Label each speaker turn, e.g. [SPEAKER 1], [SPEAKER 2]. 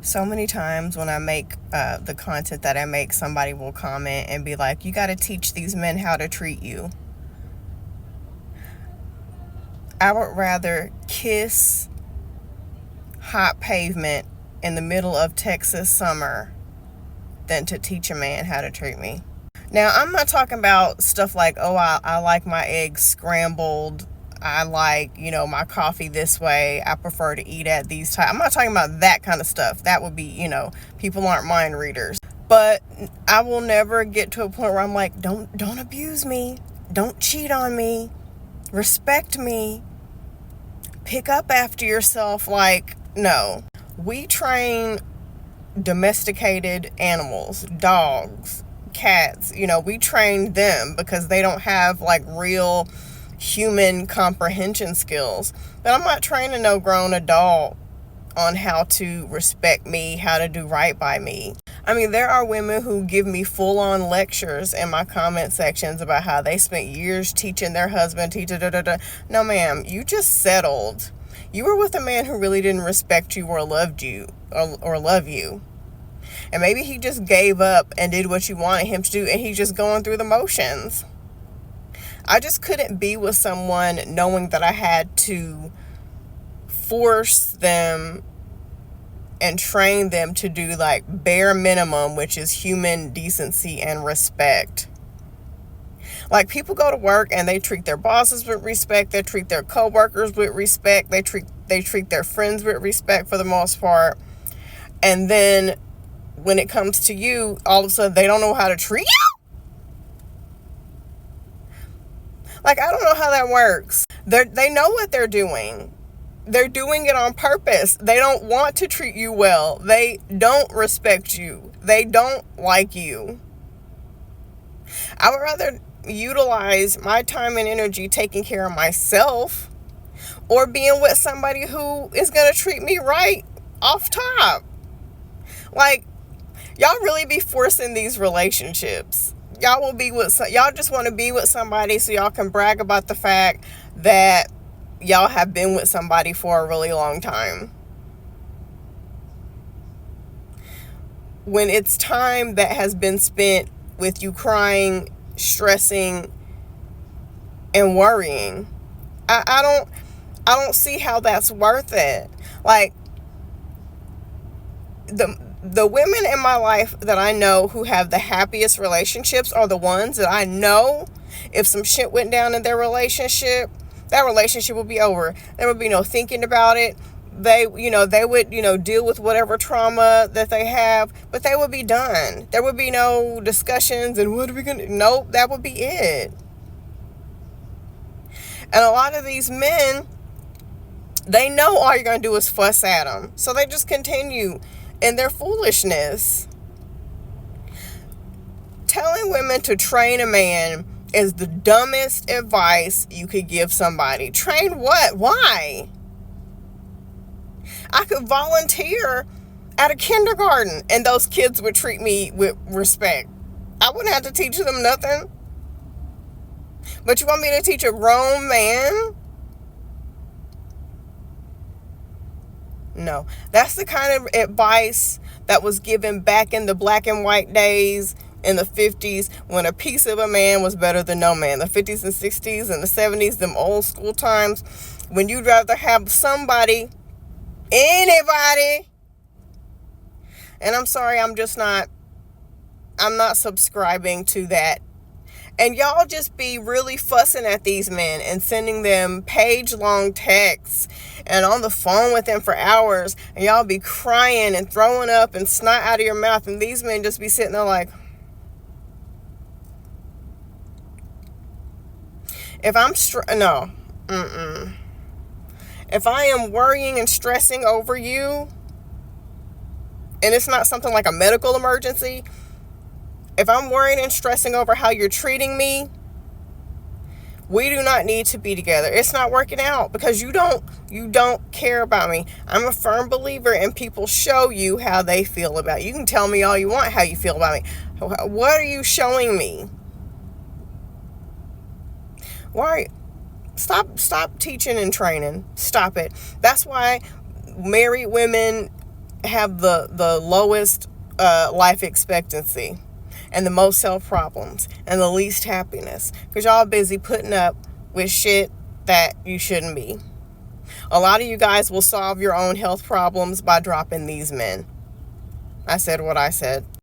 [SPEAKER 1] So many times when I make the content that I make, somebody will comment and be like, you got to teach these men how to treat you. I would rather kiss hot pavement in the middle of Texas summer than to teach a man how to treat me. Now, I'm not talking about stuff like, oh, I like my eggs scrambled. I like, my coffee this way. I prefer to eat at these times. I'm not talking about that kind of stuff. That would be, people aren't mind readers. But I will never get to a point where I'm like, don't abuse me. Don't cheat on me. Respect me. Pick up after yourself. Like, no. We train domesticated animals, dogs, cats. We train them because they don't have like real human comprehension skills. But I'm not training no grown adult on how to respect me, how to do right by me. I mean, there are women who give me full-on lectures in my comment sections about how they spent years teaching their husband, No, ma'am, you just settled. You were with a man who really didn't respect you or loved you or love you. And maybe he just gave up and did what you wanted him to do, and he's just going through the motions. I just couldn't be with someone knowing that I had to force them and train them to do like bare minimum, which is human decency and respect. Like, people go to work and they treat their bosses with respect, they treat their coworkers with respect, they treat their friends with respect for the most part. And then when it comes to you, all of a sudden they don't know how to treat you. Like, I don't know how that works. They know what they're doing. They're doing it on purpose. They don't want to treat you well. They don't respect you. They don't like you. I would rather utilize my time and energy taking care of myself or being with somebody who is going to treat me right off top. Like, y'all really be forcing these relationships. Y'all just want to be with somebody so y'all can brag about the fact that y'all have been with somebody for a really long time. When it's time that has been spent with you crying, stressing, and worrying, I don't see how that's worth it. Like, the women in my life that I know who have the happiest relationships are the ones that I know if some shit went down in their relationship, that relationship would be over. There would be no thinking about it. They would, deal with whatever trauma that they have, but they would be done. There would be no discussions and what are we going to, nope, that would be it. And a lot of these men, they know all you're going to do is fuss at them. So they just continue in their foolishness. Telling women to train a man is the dumbest advice you could give somebody. Train what? Why? I could volunteer at a kindergarten and those kids would treat me with respect. I wouldn't have to teach them nothing. But you want me to teach a grown man? No. That's the kind of advice that was given back in the black and white days in the 50s when a piece of a man was better than no man. The 50s and 60s and the 70s, them old school times when you'd rather have somebody, anybody. And I'm sorry, I'm not subscribing to that. And y'all just be really fussing at these men and sending them page-long texts and on the phone with them for hours. And y'all be crying and throwing up and snot out of your mouth. And these men just be sitting there like, if I'm if I am worrying and stressing over you, and it's not something like a medical emergency, if I'm worrying and stressing over how you're treating me, we do not need to be together. It's not working out because you don't care about me. I'm a firm believer in people show you how they feel about you. You can tell me all you want how you feel about me. What are you showing me? Why? Stop teaching and training. Stop it. That's why married women have the lowest life expectancy and the most health problems and the least happiness, because y'all busy putting up with shit that you shouldn't be. A lot of you guys will solve your own health problems by dropping these men. I said what I said.